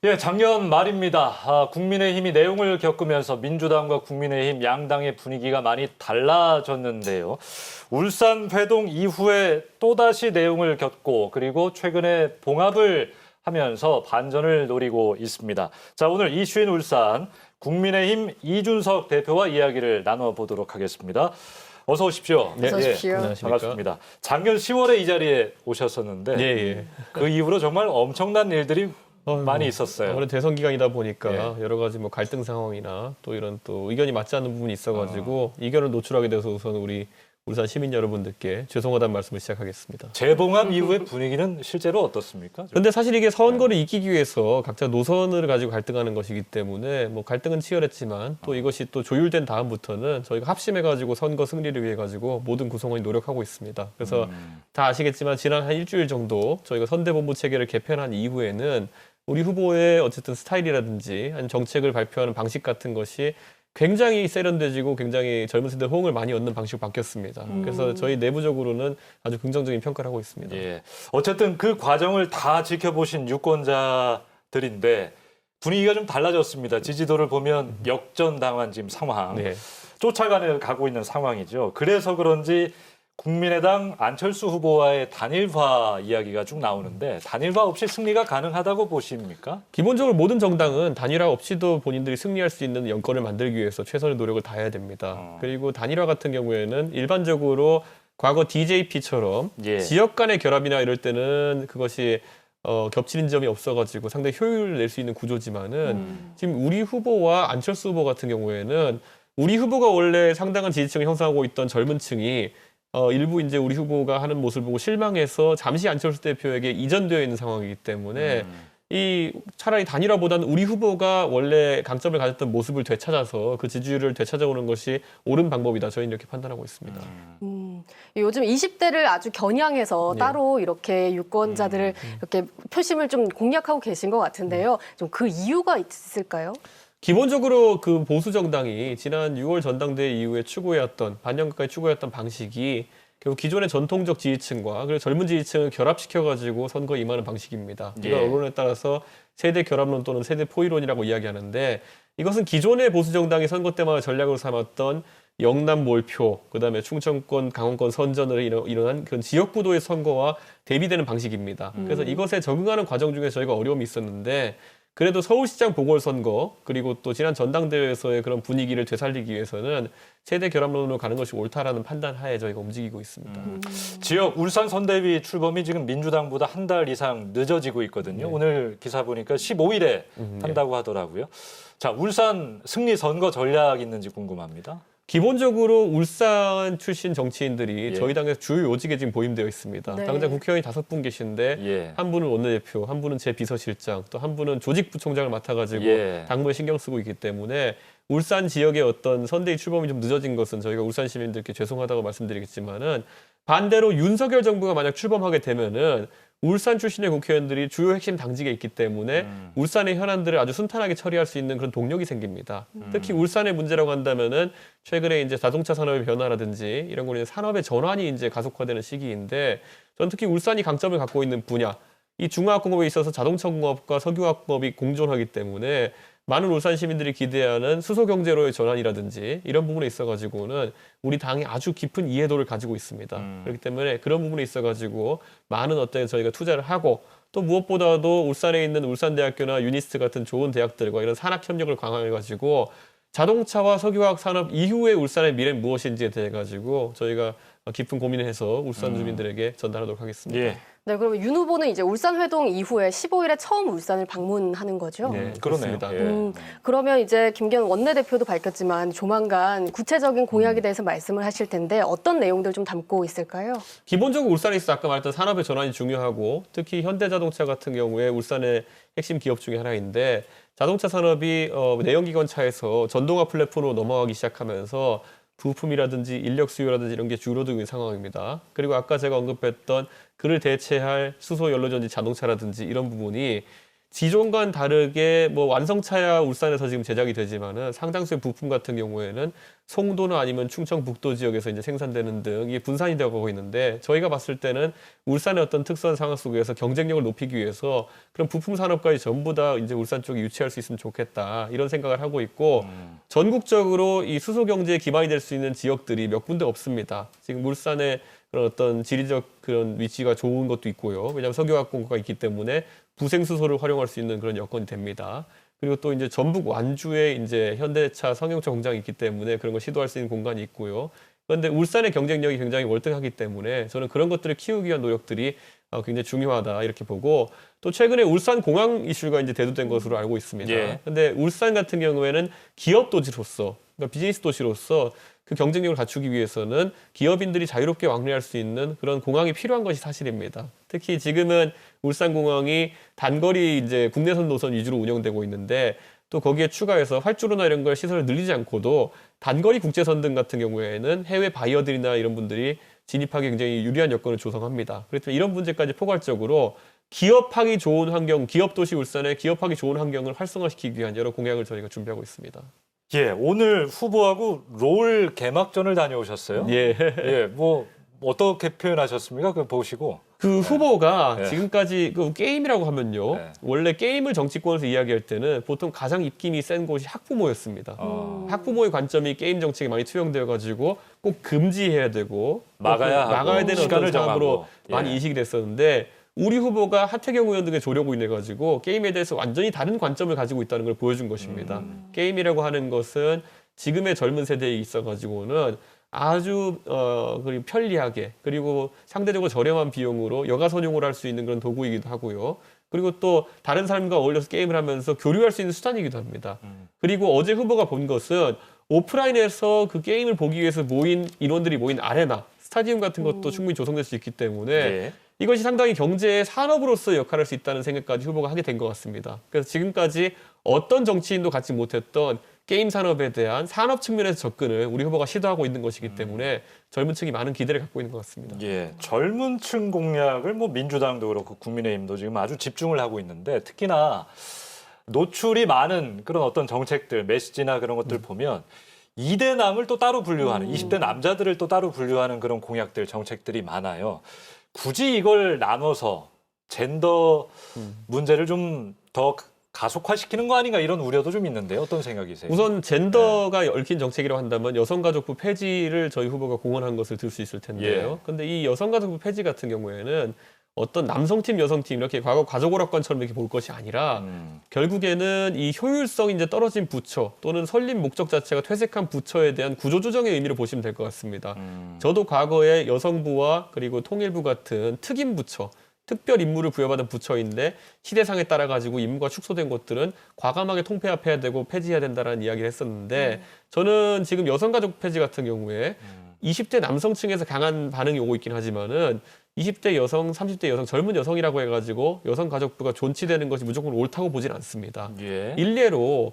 예, 작년 말입니다. 국민의힘이 내용을 겪으면서 민주당과 국민의힘 양당의 분위기가 많이 달라졌는데요. 울산 회동 이후에 또다시 내용을 겪고 그리고 최근에 봉합을 하면서 반전을 노리고 있습니다. 자, 오늘 이슈인 울산 국민의힘 이준석 대표와 이야기를 나눠보도록 하겠습니다. 어서 오십시오. 네, 어서 오십시오. 네, 반갑습니다. 작년 10월에 이 자리에 오셨었는데 예. 그 이후로 정말 엄청난 일들이 많이 있었어요. 아무래도 대선 기간이다 보니까 예. 여러 가지 뭐 갈등 상황이나 또 이런 또 의견이 맞지 않는 부분이 있어가지고 이견을 노출하게 돼서 우선 우리 울산 시민 여러분들께 죄송하다는 말씀을 시작하겠습니다. 재봉합 이후의 분위기는 실제로 어떻습니까? 그런데 사실 이게 선거를 이기기 위해서 각자 노선을 가지고 갈등하는 것이기 때문에 뭐 갈등은 치열했지만 또 이것이 또 조율된 다음부터는 저희가 합심해가지고 선거 승리를 위해 가지고 모든 구성원이 노력하고 있습니다. 그래서 다 아시겠지만 지난 한 일주일 정도 저희가 선대본부 체계를 개편한 이후에는 우리 후보의 어쨌든 스타일이라든지 아니면 정책을 발표하는 방식 같은 것이 굉장히 세련돼지고 굉장히 젊은 세대 호응을 많이 얻는 방식으로 바뀌었습니다. 그래서 저희 내부적으로는 아주 긍정적인 평가를 하고 있습니다. 예. 어쨌든 그 과정을 다 지켜보신 유권자들인데 분위기가 좀 달라졌습니다. 지지도를 보면 역전당한 지금 상황, 네. 쫓아가고 있는 상황이죠. 그래서 그런지 국민의당 안철수 후보와의 단일화 이야기가 쭉 나오는데 단일화 없이 승리가 가능하다고 보십니까? 기본적으로 모든 정당은 단일화 없이도 본인들이 승리할 수 있는 여건을 만들기 위해서 최선의 노력을 다해야 됩니다. 그리고 단일화 같은 경우에는 일반적으로 과거 DJP처럼 예. 지역 간의 결합이나 이럴 때는 그것이 겹치는 점이 없어가지고 상당히 효율을 낼 수 있는 구조지만은 지금 우리 후보와 안철수 후보 같은 경우에는 우리 후보가 원래 상당한 지지층을 형성하고 있던 젊은 층이 일부 이제 우리 후보가 하는 모습을 보고 실망해서 잠시 안철수 대표에게 이전되어 있는 상황이기 때문에 이 차라리 단일화보다는 우리 후보가 원래 강점을 가졌던 모습을 되찾아서 그 지지율을 되찾아오는 것이 옳은 방법이다. 저희는 이렇게 판단하고 있습니다. 요즘 20대를 아주 겨냥해서 네. 따로 이렇게 유권자들을 이렇게 표심을 좀 공략하고 계신 것 같은데요. 좀 그 이유가 있을까요? 기본적으로 그 보수 정당이 지난 6월 전당대회 이후에 추구해왔던 반년 가까이 추구해왔던 방식이 결국 기존의 전통적 지지층과 그리고 젊은 지지층을 결합시켜가지고 선거에 임하는 방식입니다. 예. 이걸 언론에 따라서 세대 결합론 또는 세대 포위론이라고 이야기하는데 이것은 기존의 보수 정당이 선거 때마다 전략으로 삼았던 영남 몰표, 그다음에 충청권, 강원권 선전을 일어난 그런 지역구도의 선거와 대비되는 방식입니다. 그래서 이것에 적응하는 과정 중에 저희가 어려움이 있었는데 그래도 서울시장 보궐선거 그리고 또 지난 전당대회에서의 그런 분위기를 되살리기 위해서는 세대 결합론으로 가는 것이 옳다라는 판단 하에 저희가 움직이고 있습니다. 지역 울산 선대위 출범이 지금 민주당보다 한 달 이상 늦어지고 있거든요. 네. 오늘 기사 보니까 15일에 한다고 하더라고요. 자, 울산 승리 선거 전략 있는지 궁금합니다. 기본적으로 울산 출신 정치인들이 예. 저희 당에서 주요 요직에 지금 보임되어 있습니다. 네. 당장 국회의원이 5분 계신데 예. 한 분은 원내대표, 한 분은 제 비서실장, 또 한 분은 조직부총장을 맡아가지고 예. 당무에 신경 쓰고 있기 때문에 울산 지역의 어떤 선대위 출범이 좀 늦어진 것은 저희가 울산 시민들께 죄송하다고 말씀드리겠지만은 반대로 윤석열 정부가 만약 출범하게 되면은 울산 출신의 국회의원들이 주요 핵심 당직에 있기 때문에 울산의 현안들을 아주 순탄하게 처리할 수 있는 그런 동력이 생깁니다. 특히 울산의 문제라고 한다면은 최근에 이제 자동차 산업의 변화라든지 이런 걸로 인해 산업의 전환이 이제 가속화되는 시기인데 저는 특히 울산이 강점을 갖고 있는 분야 이 중화학공업에 있어서 자동차 공업과 석유화공업이 공존하기 때문에 많은 울산 시민들이 기대하는 수소경제로의 전환이라든지 이런 부분에 있어가지고는 우리 당이 아주 깊은 이해도를 가지고 있습니다. 그렇기 때문에 그런 부분에 있어가지고 많은 어떤 저희가 투자를 하고 또 무엇보다도 울산에 있는 울산대학교나 유니스트 같은 좋은 대학들과 이런 산학협력을 강화해가지고 자동차와 석유화학 산업 이후에 울산의 미래는 무엇인지에 대해 가지고 저희가 깊은 고민을 해서 울산 주민들에게 전달하도록 하겠습니다. 예. 네, 그러면 윤 후보는 이제 울산 회동 이후에 15일에 처음 울산을 방문하는 거죠? 네, 그러네요. 그렇습니다. 예. 그러면 이제 김기현 원내대표도 밝혔지만 조만간 구체적인 공약에 대해서 말씀을 하실 텐데 어떤 내용들 좀 담고 있을까요? 기본적으로 울산에 있어 아까 말했던 산업의 전환이 중요하고 특히 현대자동차 같은 경우에 울산의 핵심 기업 중에 하나인데 자동차 산업이 내연기관차에서 전동화 플랫폼으로 넘어가기 시작하면서 부품이라든지 인력 수요라든지 이런 게 줄어들고 있는 상황입니다. 그리고 아까 제가 언급했던 그를 대체할 수소 연료전지 자동차라든지 이런 부분이 기존과는 다르게 뭐 완성차야 울산에서 지금 제작이 되지만은 상당수의 부품 같은 경우에는 송도나 아니면 충청북도 지역에서 이제 생산되는 등 이게 분산이 되어가고 있는데 저희가 봤을 때는 울산의 어떤 특수한 상황 속에서 경쟁력을 높이기 위해서 그런 부품 산업까지 전부 다 이제 울산 쪽에 유치할 수 있으면 좋겠다 이런 생각을 하고 있고 전국적으로 이 수소 경제에 기반이 될 수 있는 지역들이 몇 군데 없습니다. 지금 울산의 그런 어떤 지리적 그런 위치가 좋은 것도 있고요. 왜냐하면 석유화학공고가 있기 때문에 부생수소를 활용할 수 있는 그런 여건이 됩니다. 그리고 또 이제 전북 완주에 이제 현대차 성형차 공장이 있기 때문에 그런 걸 시도할 수 있는 공간이 있고요. 그런데 울산의 경쟁력이 굉장히 월등하기 때문에 저는 그런 것들을 키우기 위한 노력들이 굉장히 중요하다 이렇게 보고 또 최근에 울산 공항 이슈가 이제 대두된 것으로 알고 있습니다. 예. 근데 울산 같은 경우에는 기업 도시로서 그러니까 비즈니스 도시로서 그 경쟁력을 갖추기 위해서는 기업인들이 자유롭게 왕래할 수 있는 그런 공항이 필요한 것이 사실입니다. 특히 지금은 울산공항이 단거리 이제 국내선 노선 위주로 운영되고 있는데 또 거기에 추가해서 활주로나 이런 걸 시설을 늘리지 않고도 단거리 국제선 등 같은 경우에는 해외 바이어들이나 이런 분들이 진입하기 굉장히 유리한 여건을 조성합니다. 그렇지만 이런 문제까지 포괄적으로 기업하기 좋은 환경, 기업도시 울산에 기업하기 좋은 환경을 활성화시키기 위한 여러 공약을 저희가 준비하고 있습니다. 예, 오늘 후보하고 롤 개막전을 다녀오셨어요? 예. 예, 뭐 어떻게 표현하셨습니까? 그거 보시고. 그 후보가 네. 지금까지 그 게임이라고 하면요. 네. 원래 게임을 정치권에서 이야기할 때는 보통 가장 입김이 센 곳이 학부모였습니다. 학부모의 관점이 게임 정책에 많이 투영되어 가지고 꼭 금지해야 되고 막아야 하고, 막아야 되는 시간을 어떤 사람으로 정하고. 많이 예. 인식이 됐었는데 우리 후보가 하태경 의원 등의 조력으로 인해 가지고 게임에 대해서 완전히 다른 관점을 가지고 있다는 걸 보여준 것입니다. 게임이라고 하는 것은 지금의 젊은 세대에 있어 가지고는 아주 그리고 편리하게 그리고 상대적으로 저렴한 비용으로 여가선용을 할 수 있는 그런 도구이기도 하고요. 그리고 또 다른 사람과 어울려서 게임을 하면서 교류할 수 있는 수단이기도 합니다. 그리고 어제 후보가 본 것은 오프라인에서 그 게임을 보기 위해서 모인 인원들이 모인 아레나, 스타디움 같은 것도 충분히 조성될 수 있기 때문에 예. 이것이 상당히 경제의 산업으로서 역할을 할 수 있다는 생각까지 후보가 하게 된 것 같습니다. 그래서 지금까지 어떤 정치인도 갖지 못했던 게임 산업에 대한 산업 측면에서 접근을 우리 후보가 시도하고 있는 것이기 때문에 젊은 층이 많은 기대를 갖고 있는 것 같습니다. 예, 젊은 층 공약을 뭐 민주당도 그렇고 국민의힘도 지금 아주 집중을 하고 있는데 특히나 노출이 많은 그런 어떤 정책들, 메시지나 그런 것들 보면 2대 남을 또 따로 분류하는 20대 남자들을 또 따로 분류하는 그런 공약들, 정책들이 많아요. 굳이 이걸 나눠서 젠더 문제를 좀 더 가속화시키는 거 아닌가 이런 우려도 좀 있는데 어떤 생각이세요? 우선 젠더가 얽힌 정책이라고 한다면 여성가족부 폐지를 저희 후보가 공언한 것을 들 수 있을 텐데요. 그런데 이 여성가족부 폐지 같은 경우에는 어떤 남성팀, 여성팀 이렇게 과거 가족오락관처럼 이렇게 볼 것이 아니라 결국에는 이 효율성이 이제 떨어진 부처 또는 설립 목적 자체가 퇴색한 부처에 대한 구조조정의 의미로 보시면 될 것 같습니다. 저도 과거에 여성부와 그리고 통일부 같은 특임 부처 특별 임무를 부여받은 부처인데 시대상에 따라 가지고 임무가 축소된 것들은 과감하게 통폐합해야 되고 폐지해야 된다라는 이야기를 했었는데 저는 지금 여성가족 폐지 같은 경우에 20대 남성층에서 강한 반응이 오고 있긴 하지만은 20대 여성, 30대 여성, 젊은 여성이라고 해가지고 여성가족부가 존치되는 것이 무조건 옳다고 보진 않습니다. 예. 일례로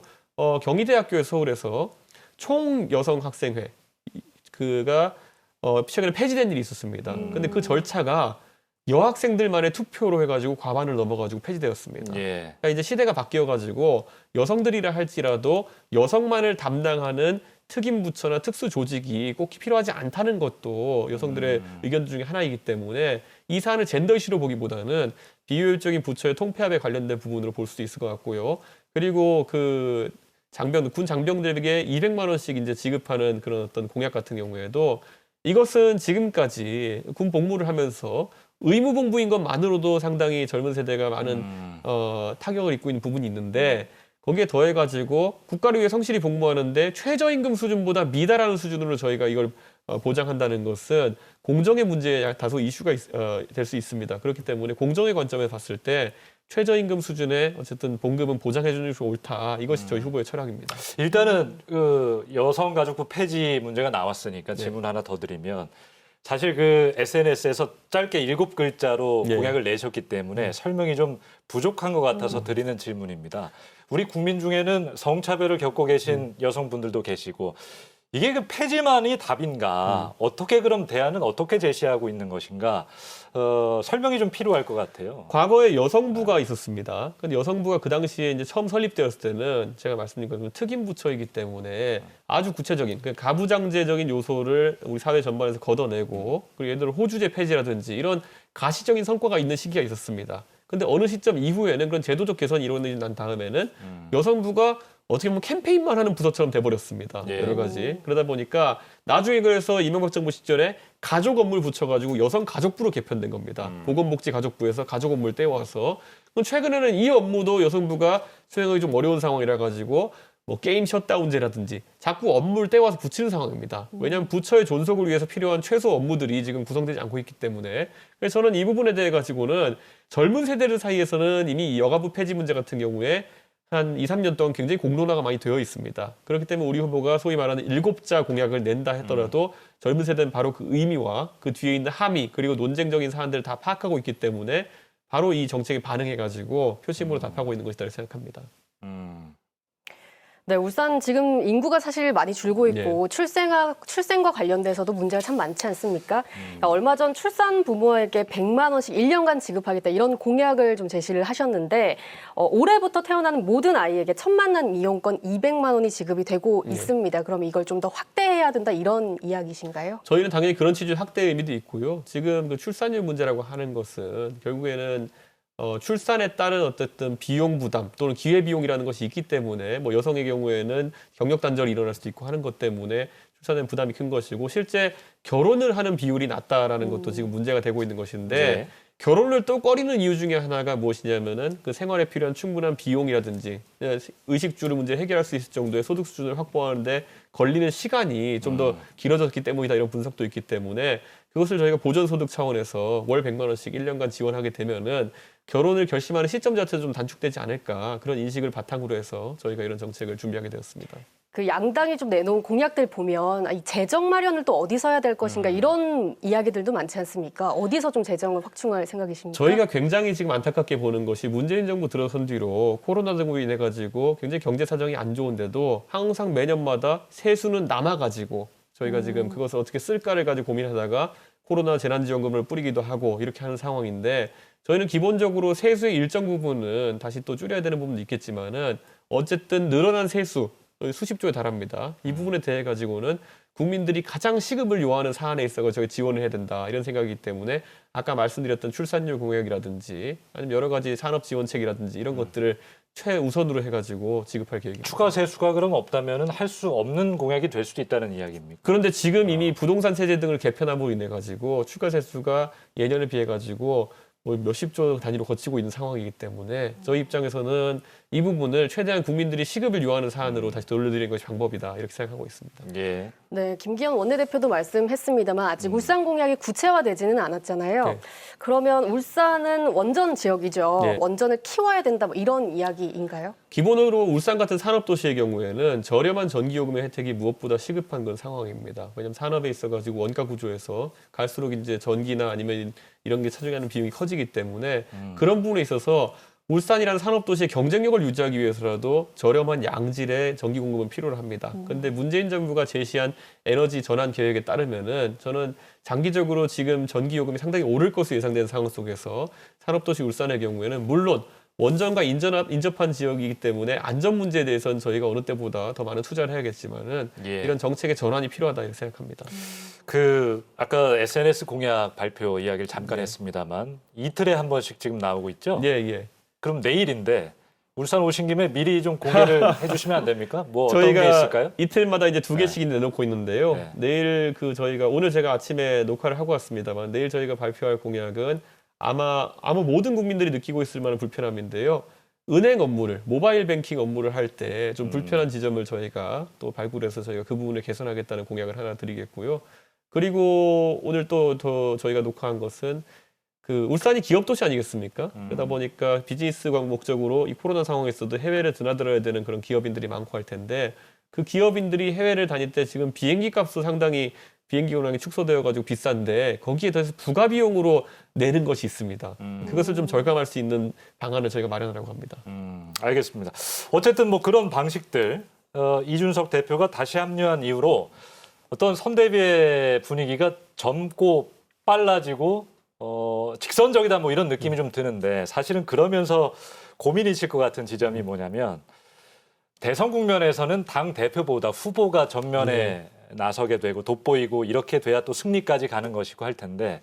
경희대학교 서울에서 총 여성 학생회 그가 최근에 폐지된 일이 있었습니다. 근데 그 절차가 여학생들만의 투표로 해가지고 과반을 넘어가지고 폐지되었습니다. 예. 그러니까 이제 시대가 바뀌어가지고 여성들이라 할지라도 여성만을 담당하는 특임 부처나 특수 조직이 꼭 필요하지 않다는 것도 여성들의 의견 중에 하나이기 때문에 이 사안을 젠더 이슈로 보기보다는 비효율적인 부처의 통폐합에 관련된 부분으로 볼 수도 있을 것 같고요. 그리고 그 군 장병들에게 200만 원씩 이제 지급하는 그런 어떤 공약 같은 경우에도 이것은 지금까지 군 복무를 하면서 의무복무인 것만으로도 상당히 젊은 세대가 많은 타격을 입고 있는 부분이 있는데 거기에 더해가지고 국가를 위해 성실히 복무하는데 최저임금 수준보다 미달하는 수준으로 저희가 이걸 보장한다는 것은 공정의 문제에 다소 이슈가 될 수 있습니다. 그렇기 때문에 공정의 관점에서 봤을 때 최저임금 수준의 어쨌든 봉급은 보장해주는 것이 옳다. 이것이 저희 후보의 철학입니다. 일단은 그 여성가족부 폐지 문제가 나왔으니까 질문 하나 더 드리면 사실 그 SNS에서 짧게 7글자로 예. 공약을 내셨기 때문에 설명이 좀 부족한 것 같아서 드리는 질문입니다. 우리 국민 중에는 성차별을 겪고 계신 여성분들도 계시고 이게 그 폐지만이 답인가? 어떻게 그럼 대안은 어떻게 제시하고 있는 것인가? 설명이 좀 필요할 것 같아요. 과거에 여성부가 있었습니다. 근데 여성부가 그 당시에 이제 처음 설립되었을 때는 제가 말씀드린 것처럼 특임 부처이기 때문에 아주 구체적인 가부장제적인 요소를 우리 사회 전반에서 걷어내고 그리고 예를 들어 호주제 폐지라든지 이런 가시적인 성과가 있는 시기가 있었습니다. 근데 어느 시점 이후에는 그런 제도적 개선이 이루어지고 난 다음에는 여성부가 어떻게 보면 캠페인만 하는 부서처럼 돼버렸습니다. 예. 여러 가지. 그러다 보니까 나중에 그래서 이명박 정부 시절에 가족 업무를 붙여가지고 여성 가족부로 개편된 겁니다. 보건복지가족부에서 가족 업무를 떼와서. 그럼 최근에는 이 업무도 여성부가 수행하기 좀 어려운 상황이라 가지고 뭐 게임 셧다운제라든지 자꾸 업무를 떼와서 붙이는 상황입니다. 왜냐하면 부처의 존속을 위해서 필요한 최소 업무들이 지금 구성되지 않고 있기 때문에. 그래서 저는 이 부분에 대해 가지고는 젊은 세대들 사이에서는 이미 이 여가부 폐지 문제 같은 경우에 한 2, 3년 동안 굉장히 공론화가 많이 되어 있습니다. 그렇기 때문에 우리 후보가 소위 말하는 7자 공약을 낸다 하더라도 젊은 세대는 바로 그 의미와 그 뒤에 있는 함의 그리고 논쟁적인 사안들을 다 파악하고 있기 때문에 바로 이 정책에 반응해가지고 표심으로 답하고 있는 것이다 생각합니다. 네, 울산 지금 인구가 사실 많이 줄고 있고 출생과 관련돼서도 문제가 참 많지 않습니까? 얼마 전 출산 부모에게 100만 원씩 1년간 지급하겠다 이런 공약을 좀 제시를 하셨는데 올해부터 태어나는 모든 아이에게 천만난 이용권 200만 원이 지급이 되고 있습니다. 그럼 이걸 좀 더 확대해야 된다 이런 이야기신가요? 저희는 당연히 그런 취지의 확대의 의미도 있고요. 지금 그 출산율 문제라고 하는 것은 결국에는 출산에 따른 어쨌든 비용 부담 또는 기회비용이라는 것이 있기 때문에 뭐 여성의 경우에는 경력 단절이 일어날 수도 있고 하는 것 때문에 출산에 부담이 큰 것이고 실제 결혼을 하는 비율이 낮다라는 것도 지금 문제가 되고 있는 것인데 네. 결혼을 또 꺼리는 이유 중에 하나가 무엇이냐면은 그 생활에 필요한 충분한 비용이라든지 의식주를 문제 해결할 수 있을 정도의 소득 수준을 확보하는데 걸리는 시간이 좀 더 길어졌기 때문이다 이런 분석도 있기 때문에 그것을 저희가 보전소득 차원에서 월 100만 원씩 1년간 지원하게 되면은 결혼을 결심하는 시점 자체도 좀 단축되지 않을까 그런 인식을 바탕으로 해서 저희가 이런 정책을 준비하게 되었습니다. 그 양당이 좀 내놓은 공약들 보면 이 재정 마련을 또 어디서 해야 될 것인가 이런 이야기들도 많지 않습니까? 어디서 좀 재정을 확충할 생각이십니까? 저희가 굉장히 지금 안타깝게 보는 것이 문재인 정부 들어선 뒤로 코로나 등으로 인해 가지고 굉장히 경제 사정이 안 좋은데도 항상 매년마다 세수는 남아가지고 저희가 지금 그것을 어떻게 쓸까를 가지고 고민하다가 코로나 재난지원금을 뿌리기도 하고 이렇게 하는 상황인데 저희는 기본적으로 세수의 일정 부분은 다시 또 줄여야 되는 부분도 있겠지만은 어쨌든 늘어난 세수 수십조에 달합니다. 이 부분에 대해 가지고는 국민들이 가장 시급을 요하는 사안에 있어서 저희 지원을 해야 된다 이런 생각이기 때문에 아까 말씀드렸던 출산율 공약이라든지 아니면 여러 가지 산업 지원책이라든지 이런 것들을 최우선으로 해가지고 지급할 계획입니다. 추가 세수가 그럼 없다면은 할 수 없는 공약이 될 수도 있다는 이야기입니까? 그런데 지금 이미 부동산 세제 등을 개편함으로 인해 가지고 추가 세수가 예년에 비해 가지고 뭐 몇십조 단위로 거치고 있는 상황이기 때문에 저희 입장에서는 이 부분을 최대한 국민들이 시급을 요하는 사안으로 다시 돌려드리는 것이 방법이다 이렇게 생각하고 있습니다. 예. 네, 김기현 원내대표도 말씀했습니다만 아직 울산 공약이 구체화되지는 않았잖아요. 네. 그러면 울산은 원전 지역이죠. 네. 원전을 키워야 된다 뭐 이런 이야기인가요? 기본으로 울산 같은 산업도시의 경우에는 저렴한 전기요금의 혜택이 무엇보다 시급한 그런 상황입니다. 왜냐하면 산업에 있어가지고 원가 구조에서 갈수록 이제 전기나 아니면 이런 게 차지하는 비용이 커지기 때문에 그런 부분에 있어서 울산이라는 산업도시의 경쟁력을 유지하기 위해서라도 저렴한 양질의 전기 공급은 필요로 합니다. 그런데 문재인 정부가 제시한 에너지 전환 계획에 따르면은 저는 장기적으로 지금 전기 요금이 상당히 오를 것으로 예상되는 상황 속에서 산업도시 울산의 경우에는 물론 원전과 인접한 지역이기 때문에 안전 문제에 대해서는 저희가 어느 때보다 더 많은 투자를 해야겠지만은 이런 정책의 전환이 필요하다 이렇게 생각합니다. 아까 SNS 공약 발표 이야기를 잠깐 했습니다만 이틀에 한 번씩 지금 나오고 있죠? 예. 그럼 내일인데 울산 오신 김에 미리 좀 공개를 해주시면 안 됩니까? 뭐 어떤 저희가 게 있을까요? 이틀마다 이제 2개씩 내놓고 있는데요. 네. 내일 저희가 오늘 제가 아침에 녹화를 하고 왔습니다만 내일 저희가 발표할 공약은 아마 모든 국민들이 느끼고 있을 만한 불편함인데요. 은행 업무를 모바일 뱅킹 업무를 할 때 좀 불편한 지점을 저희가 또 발굴해서 저희가 그 부분을 개선하겠다는 공약을 하나 드리겠고요. 그리고 오늘 또 저희가 녹화한 것은 그 울산이 기업 도시 아니겠습니까? 그러다 보니까 비즈니스 목적으로 이 코로나 상황에서도 해외를 드나들어야 되는 그런 기업인들이 많고 할 텐데 그 기업인들이 해외를 다닐 때 지금 비행기 값도 상당히 비행기 운항이 축소되어가지고 비싼데 거기에 더해서 부가 비용으로 내는 것이 있습니다. 그것을 좀 절감할 수 있는 방안을 저희가 마련하려고 합니다. 알겠습니다. 어쨌든 뭐 그런 방식들 이준석 대표가 다시 합류한 이후로 어떤 선대위의 분위기가 젊고 빨라지고 직선적이다 뭐 이런 느낌이 좀 드는데 사실은 그러면서 고민이실 것 같은 지점이 뭐냐면 대선 국면에서는 당 대표보다 후보가 전면에 나서게 되고 돋보이고 이렇게 돼야 또 승리까지 가는 것이고 할 텐데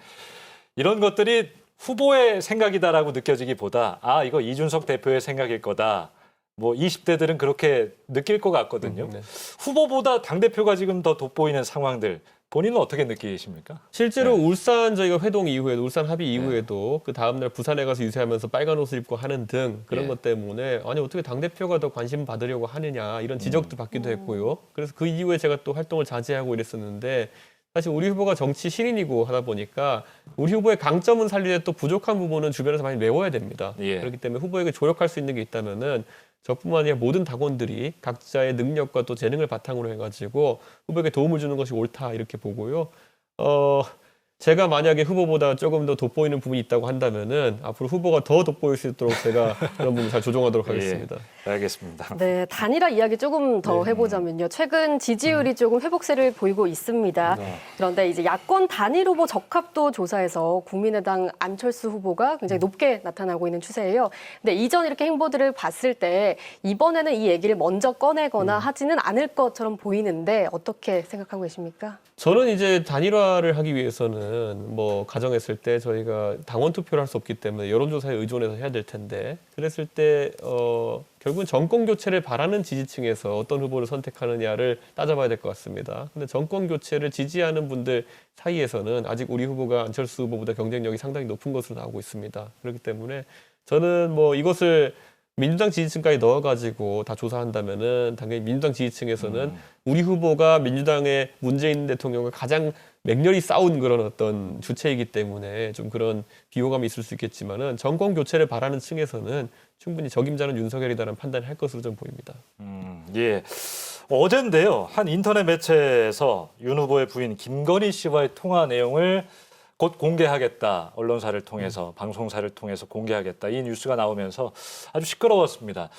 이런 것들이 후보의 생각이다라고 느껴지기보다 아 이거 이준석 대표의 생각일 거다. 뭐 20대들은 그렇게 느낄 것 같거든요. 네. 후보보다 당대표가 지금 더 돋보이는 상황들 본인은 어떻게 느끼십니까? 실제로 울산 저희가 회동 이후에도 울산 합의 이후에도 그 다음날 부산에 가서 유세하면서 빨간 옷을 입고 하는 등 그런 것 때문에 아니 어떻게 당대표가 더 관심 받으려고 하느냐 이런 지적도 받기도 했고요. 그래서 그 이후에 제가 또 활동을 자제하고 이랬었는데 사실 우리 후보가 정치 신인이고 하다 보니까 우리 후보의 강점은 살리되 또 부족한 부분은 주변에서 많이 메워야 됩니다. 그렇기 때문에 후보에게 조력할 수 있는 게 있다면은 저뿐만 아니라 모든 당원들이 각자의 능력과 또 재능을 바탕으로 해가지고 후보에게 도움을 주는 것이 옳다 이렇게 보고요. 제가 만약에 후보보다 조금 더 돋보이는 부분이 있다고 한다면은 앞으로 후보가 더 돋보일 수 있도록 제가 그런 부분 잘 조정하도록 하겠습니다. 알겠습니다. 네, 단일화 이야기 조금 더 해보자면요. 최근 지지율이 조금 회복세를 보이고 있습니다. 그런데 이제 야권 단일 후보 적합도 조사에서 국민의당 안철수 후보가 굉장히 높게 나타나고 있는 추세예요. 근데 이전 이렇게 행보들을 봤을 때 이번에는 이 얘기를 먼저 꺼내거나 하지는 않을 것처럼 보이는데 어떻게 생각하고 계십니까? 저는 이제 단일화를 하기 위해서는 뭐 가정했을 때 저희가 당원 투표를 할 수 없기 때문에 여론조사에 의존해서 해야 될 텐데 그랬을 때 결국은 정권 교체를 바라는 지지층에서 어떤 후보를 선택하느냐를 따져봐야 될 것 같습니다. 근데 정권 교체를 지지하는 분들 사이에서는 아직 우리 후보가 안철수 후보보다 경쟁력이 상당히 높은 것으로 나오고 있습니다. 그렇기 때문에 저는 뭐 이것을 민주당 지지층까지 넣어가지고 다 조사한다면은 당연히 민주당 지지층에서는 우리 후보가 민주당의 문재인 대통령과 가장 맹렬히 싸운 그런 어떤 주체이기 때문에 좀 그런 비호감이 있을 수 있겠지만은 정권 교체를 바라는 층에서는 충분히 적임자는 윤석열이다라는 판단을 할 것으로 좀 보입니다. 예. 어젠데요. 한 인터넷 매체에서 윤 후보의 부인 김건희 씨와의 통화 내용을 곧 공개하겠다. 언론사를 통해서 방송사를 통해서 공개하겠다. 이 뉴스가 나오면서 아주 시끄러웠습니다.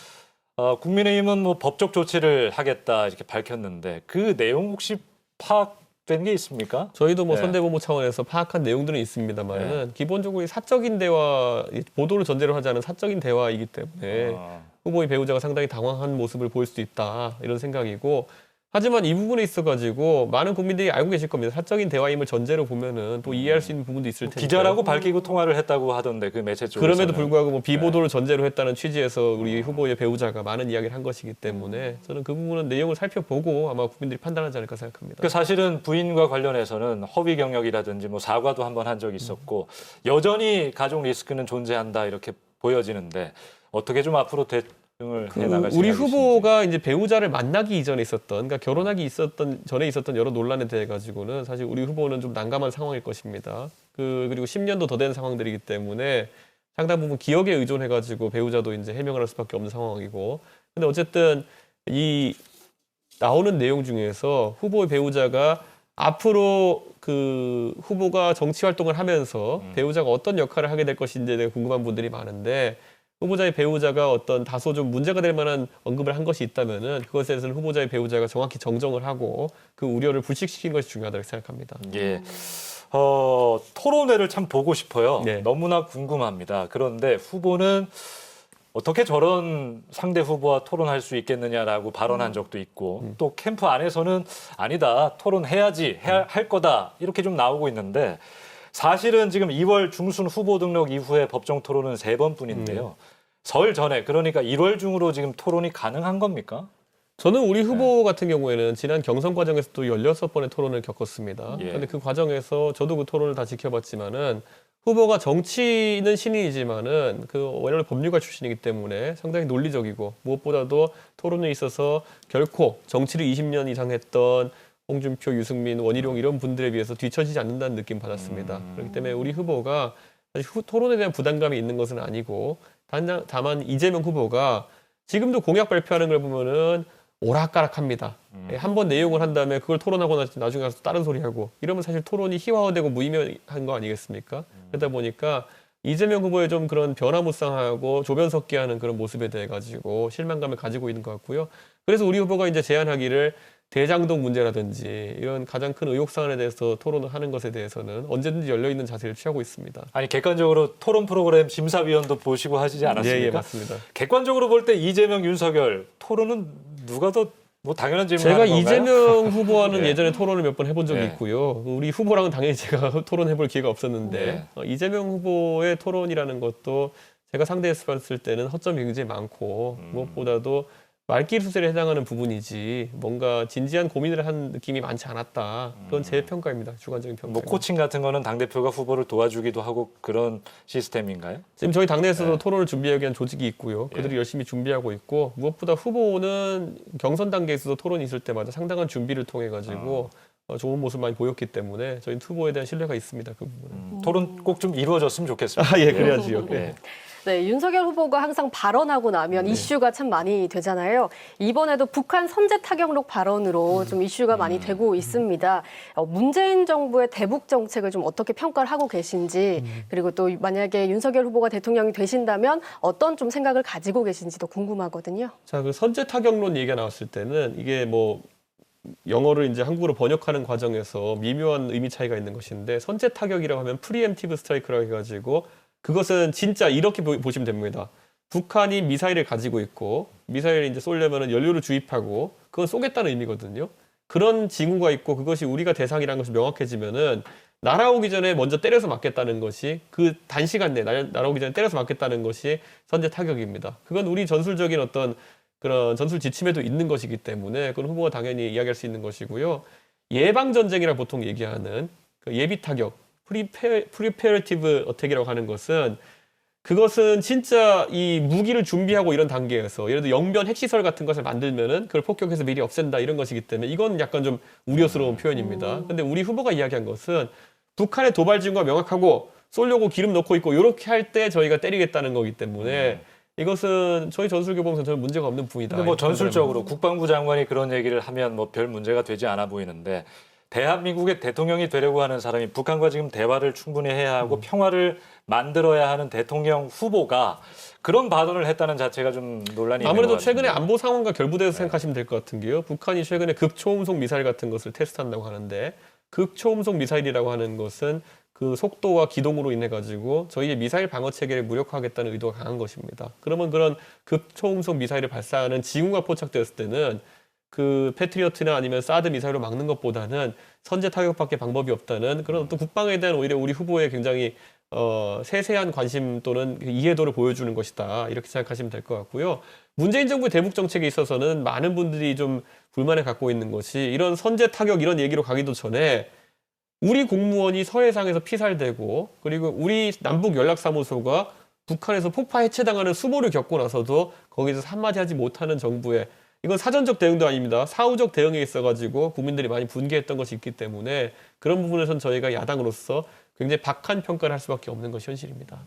국민의힘은 뭐 법적 조치를 하겠다 이렇게 밝혔는데 그 내용 혹시 파악된 게 있습니까? 저희도 뭐 선대본부 차원에서 파악한 내용들은 있습니다만은 기본적으로 사적인 대화, 보도를 전제로 하지 않은 사적인 대화이기 때문에 후보의 배우자가 상당히 당황한 모습을 보일 수도 있다 이런 생각이고 하지만 이 부분에 있어가지고 많은 국민들이 알고 계실 겁니다. 사적인 대화임을 전제로 보면은 또 이해할 수 있는 부분도 있을 텐데. 기자라고 밝히고 통화를 했다고 하던데 그 매체 쪽에서는. 그럼에도 불구하고 뭐 비보도를 전제로 했다는 취지에서 우리 후보의 배우자가 많은 이야기를 한 것이기 때문에 저는 그 부분은 내용을 살펴보고 아마 국민들이 판단하지 않을까 생각합니다. 그 사실은 부인과 관련해서는 허위 경력이라든지 뭐 사과도 한번 한 적이 있었고 여전히 가족 리스크는 존재한다 이렇게 보여지는데 어떻게 좀 앞으로 대응을 해나갈 우리 생각이신지. 후보가 이제 배우자를 만나기 이전에 있었던, 그러니까 결혼하기 전에 있었던 여러 논란에 대해 가지고는 사실 우리 후보는 좀 난감한 상황일 것입니다. 그리고 10년도 더 된 상황들이기 때문에 상당 부분 기억에 의존해 가지고 배우자도 이제 해명을 할 수밖에 없는 상황이고. 근데 어쨌든 이 나오는 내용 중에서 후보의 배우자가 앞으로 그 후보가 정치 활동을 하면서 배우자가 어떤 역할을 하게 될 것인지에 대해 궁금한 분들이 많은데 후보자의 배우자가 어떤 다소 좀 문제가 될 만한 언급을 한 것이 있다면은 그것에 대해서는 후보자의 배우자가 정확히 정정을 하고 그 우려를 불식시킨 것이 중요하다고 생각합니다. 예. 토론회를 참 보고 싶어요. 네. 너무나 궁금합니다. 그런데 후보는 어떻게 저런 상대 후보와 토론할 수 있겠느냐라고 발언한 적도 있고 또 캠프 안에서는 아니다. 토론해야지. 할 거다. 이렇게 좀 나오고 있는데 사실은 지금 2월 중순 후보 등록 이후에 법정 토론은 3번뿐인데요. 설 전에 그러니까 1월 중으로 지금 토론이 가능한 겁니까? 저는 우리 후보 같은 경우에는 지난 경선 과정에서도 16번의 토론을 겪었습니다. 예. 그런데 그 과정에서 저도 그 토론을 다 지켜봤지만은 후보가 정치는 신인이지만은 그 원래 법률가 출신이기 때문에 상당히 논리적이고 무엇보다도 토론에 있어서 결코 정치를 20년 이상 했던 홍준표, 유승민, 원희룡 이런 분들에 비해서 뒤처지지 않는다는 느낌 받았습니다. 그렇기 때문에 우리 후보가 사실 토론에 대한 부담감이 있는 것은 아니고 다만 이재명 후보가 지금도 공약 발표하는 걸 보면은 오락가락합니다. 한번 내용을 한 다음에 그걸 토론하고 나중에 가서 다른 소리 하고 이러면 사실 토론이 희화화되고 무의미한 거 아니겠습니까? 그러다 보니까 이재명 후보의 좀 그런 변화무쌍하고 조변석기하는 그런 모습에 대해 가지고 실망감을 가지고 있는 것 같고요. 그래서 우리 후보가 이제 제안하기를 대장동 문제라든지 이런 가장 큰 의혹 사안에 대해서 토론을 하는 것에 대해서는 언제든지 열려 있는 자세를 취하고 있습니다. 아니 객관적으로 토론 프로그램 심사위원도 보시고 하시지 않았습니까? 예, 맞습니다. 객관적으로 볼 때 이재명, 윤석열 토론은 누가 더 뭐 당연한 제가 질문하는 건가요? 이재명 후보와는 예. 예전에 토론을 몇 번 해본 적이 예. 있고요. 우리 후보랑은 당연히 제가 토론해볼 기회가 없었는데 이재명 후보의 토론이라는 것도 제가 상대했을 때는 허점이 굉장히 많고 무엇보다도 말기수술에 해당하는 부분이지 뭔가 진지한 고민을 한 느낌이 많지 않았다. 그건 제 평가입니다. 주관적인 평가. 뭐 코칭 같은 거는 당대표가 후보를 도와주기도 하고 그런 시스템인가요? 지금 저희 당내에서도 토론을 준비하기 위한 조직이 있고요. 그들이 예. 열심히 준비하고 있고 무엇보다 후보는 경선 단계에서도 토론이 있을 때마다 상당한 준비를 통해 가지고 좋은 모습 많이 보였기 때문에 저희 후보에 대한 신뢰가 있습니다. 그 부분은. 토론 꼭 좀 이루어졌으면 좋겠습니다. 아, 예, 그래야지요. 예. 네, 윤석열 후보가 항상 발언하고 나면 이슈가 참 많이 되잖아요. 이번에도 북한 선제 타격록 발언으로 좀 이슈가 많이 되고 있습니다. 문재인 정부의 대북 정책을 좀 어떻게 평가를 하고 계신지, 그리고 또 만약에 윤석열 후보가 대통령이 되신다면 어떤 좀 생각을 가지고 계신지도 궁금하거든요. 자, 그 선제 타격론 얘기가 나왔을 때는 이게 뭐 영어를 이제 한국어로 번역하는 과정에서 미묘한 의미 차이가 있는 것인데 선제 타격이라고 하면 프리엠티브 스트라이크라고 해가지고 그것은 진짜 이렇게 보시면 됩니다. 북한이 미사일을 가지고 있고 미사일을 이제 쏘려면 연료를 주입하고 그건 쏘겠다는 의미거든요. 그런 징후가 있고 그것이 우리가 대상이라는 것이 명확해지면은 날아오기 전에 먼저 때려서 맞겠다는 것이 그 단시간 내에 날아오기 전에 때려서 맞겠다는 것이 선제 타격입니다. 그건 우리 전술적인 어떤 그런 전술 지침에도 있는 것이기 때문에 그건 후보가 당연히 이야기할 수 있는 것이고요. 예방 전쟁이라 보통 얘기하는 그 예비 타격, 프리페어티브 어택이라고 하는 것은 그것은 진짜 이 무기를 준비하고 이런 단계에서 예를 들어 영변 핵시설 같은 것을 만들면은 그걸 폭격해서 미리 없앤다 이런 것이기 때문에 이건 약간 좀 우려스러운 표현입니다. 근데 우리 후보가 이야기한 것은 북한의 도발 징후가 명확하고 쏘려고 기름 넣고 있고 이렇게 할 때 저희가 때리겠다는 거기 때문에 이것은 저희 전술교범에서는 전혀 문제가 없는 부분이다. 근데 뭐 전술적으로 국방부 장관이 그런 얘기를 하면 뭐 별 문제가 되지 않아 보이는데 대한민국의 대통령이 되려고 하는 사람이 북한과 지금 대화를 충분히 해야 하고 평화를 만들어야 하는 대통령 후보가 그런 발언을 했다는 자체가 좀 논란이 아무래도 있는 것 최근에 같은데. 안보 상황과 결부돼서 생각하시면 될 것 같은 게요. 북한이 최근에 극초음속 미사일 같은 것을 테스트한다고 하는데 극초음속 미사일이라고 하는 것은 그 속도와 기동으로 인해 가지고 저희의 미사일 방어 체계를 무력화하겠다는 의도가 강한 것입니다. 그러면 그런 극초음속 미사일을 발사하는 징후가 포착되었을 때는 그 패트리어트나 아니면 사드 미사일로 막는 것보다는 선제 타격밖에 방법이 없다는 그런 어떤 국방에 대한 오히려 우리 후보의 굉장히 세세한 관심 또는 이해도를 보여주는 것이다. 이렇게 생각하시면 될 것 같고요. 문재인 정부의 대북 정책에 있어서는 많은 분들이 좀 불만을 갖고 있는 것이 이런 선제 타격 이런 얘기로 가기도 전에 우리 공무원이 서해상에서 피살되고 그리고 우리 남북 연락사무소가 북한에서 폭파 해체당하는 수모를 겪고 나서도 거기서 한마디 하지 못하는 정부의 이건 사전적 대응도 아닙니다. 사후적 대응에 있어가지고 국민들이 많이 분개했던 것이 있기 때문에 그런 부분에선 저희가 야당으로서 굉장히 박한 평가를 할 수밖에 없는 것이 현실입니다.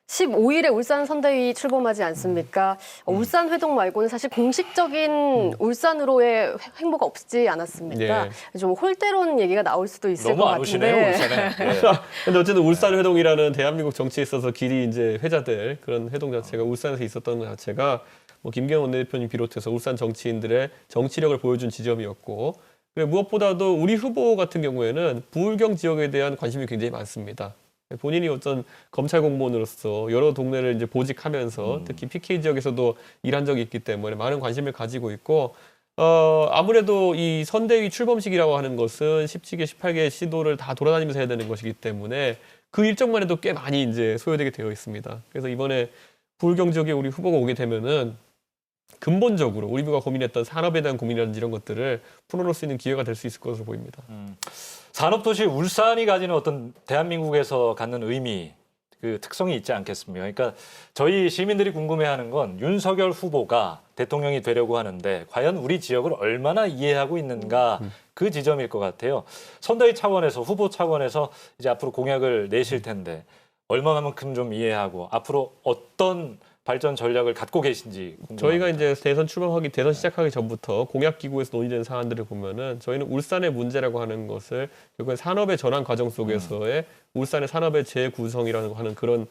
15일에 울산 선대위 출범하지 않습니까? 울산 회동 말고는 사실 공식적인 울산으로의 행보가 없지 않았습니까? 네. 좀 홀대론 얘기가 나올 수도 있을 너무 것 안 오시네요, 같은데. 울산에. 예. 근데 어쨌든 울산 회동이라는 대한민국 정치에 있어서 길이 이제 회자될 그런 회동 자체가 울산에서 있었던 것 자체가 뭐 김경원 원내대표님 비롯해서 울산 정치인들의 정치력을 보여준 지점이었고 그리고 무엇보다도 우리 후보 같은 경우에는 부울경 지역에 대한 관심이 굉장히 많습니다. 본인이 어떤 검찰 공무원으로서 여러 동네를 이제 보직하면서 특히 PK 지역에서도 일한 적이 있기 때문에 많은 관심을 가지고 있고 아무래도 이 선대위 출범식이라고 하는 것은 17개, 18개 시도를 다 돌아다니면서 해야 되는 것이기 때문에 그 일정만 해도 꽤 많이 이제 소요되게 되어 있습니다. 그래서 이번에 부울경 지역에 우리 후보가 오게 되면은 근본적으로 우리 부가 고민했던 산업에 대한 고민이라든지 이런 것들을 풀어놓을 수 있는 기회가 될 수 있을 것으로 보입니다. 산업도시 울산이 가지는 어떤 대한민국에서 갖는 의미, 그 특성이 있지 않겠습니까? 그러니까 저희 시민들이 궁금해하는 건 윤석열 후보가 대통령이 되려고 하는데 과연 우리 지역을 얼마나 이해하고 있는가 그 지점일 것 같아요. 선대위 차원에서 후보 차원에서 이제 앞으로 공약을 내실 텐데 얼마만큼 좀 이해하고 앞으로 어떤 발전 전략을 갖고 계신지 궁금합니다. 저희가 이제 대선 시작하기 전부터 공약기구에서 논의된 사안들을 보면은 저희는 울산의 문제라고 하는 것을 결국엔 산업의 전환 과정 속에서의 울산의 산업의 재구성이라고 하는 그런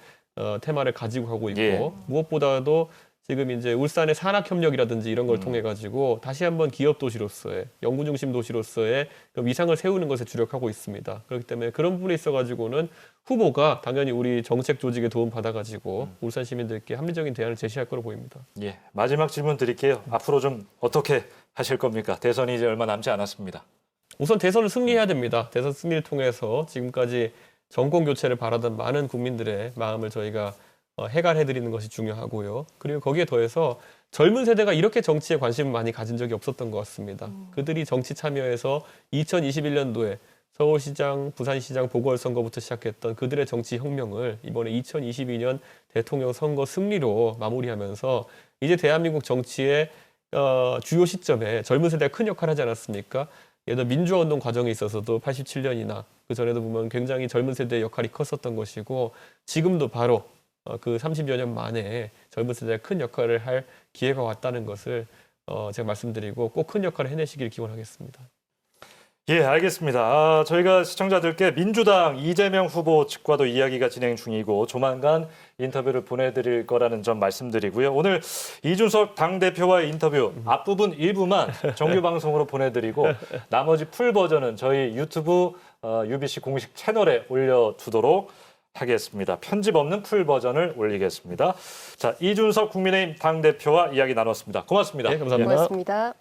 테마를 가지고 가고 있고 예. 무엇보다도 지금 이제 울산의 산학협력이라든지 이런 걸 통해 가지고 다시 한번 기업 도시로서의 연구 중심 도시로서의 그 위상을 세우는 것에 주력하고 있습니다. 그렇기 때문에 그런 부분에 있어 가지고는 후보가 당연히 우리 정책 조직의 도움 받아 가지고 울산 시민들께 합리적인 대안을 제시할 거로 보입니다. 예, 마지막 질문 드릴게요. 앞으로 좀 어떻게 하실 겁니까? 대선이 이제 얼마 남지 않았습니다. 우선 대선을 승리해야 됩니다. 대선 승리를 통해서 지금까지 정권 교체를 바라던 많은 국민들의 마음을 저희가 해갈해드리는 것이 중요하고요. 그리고 거기에 더해서 젊은 세대가 이렇게 정치에 관심을 많이 가진 적이 없었던 것 같습니다. 그들이 정치 참여해서 2021년도에 서울시장, 부산시장 보궐선거부터 시작했던 그들의 정치 혁명을 이번에 2022년 대통령 선거 승리로 마무리하면서 이제 대한민국 정치의 주요 시점에 젊은 세대가 큰 역할을 하지 않았습니까? 예를 들어 민주화운동 과정에 있어서도 87년이나 그 전에도 보면 굉장히 젊은 세대의 역할이 컸었던 것이고 지금도 바로 그 30여 년 만에 젊은 세대가 큰 역할을 할 기회가 왔다는 것을 제가 말씀드리고 꼭 큰 역할을 해내시길 기원하겠습니다. 예, 알겠습니다. 저희가 시청자들께 민주당 이재명 후보 측과도 이야기가 진행 중이고 조만간 인터뷰를 보내드릴 거라는 점 말씀드리고요. 오늘 이준석 당대표와의 인터뷰 앞부분 일부만 정규 방송으로 보내드리고 나머지 풀 버전은 저희 유튜브 UBC 공식 채널에 올려두도록 하겠습니다. 편집 없는 풀 버전을 올리겠습니다. 자, 이준석 국민의힘 당대표와 이야기 나눴습니다. 고맙습니다. 네, 감사합니다. 고맙습니다.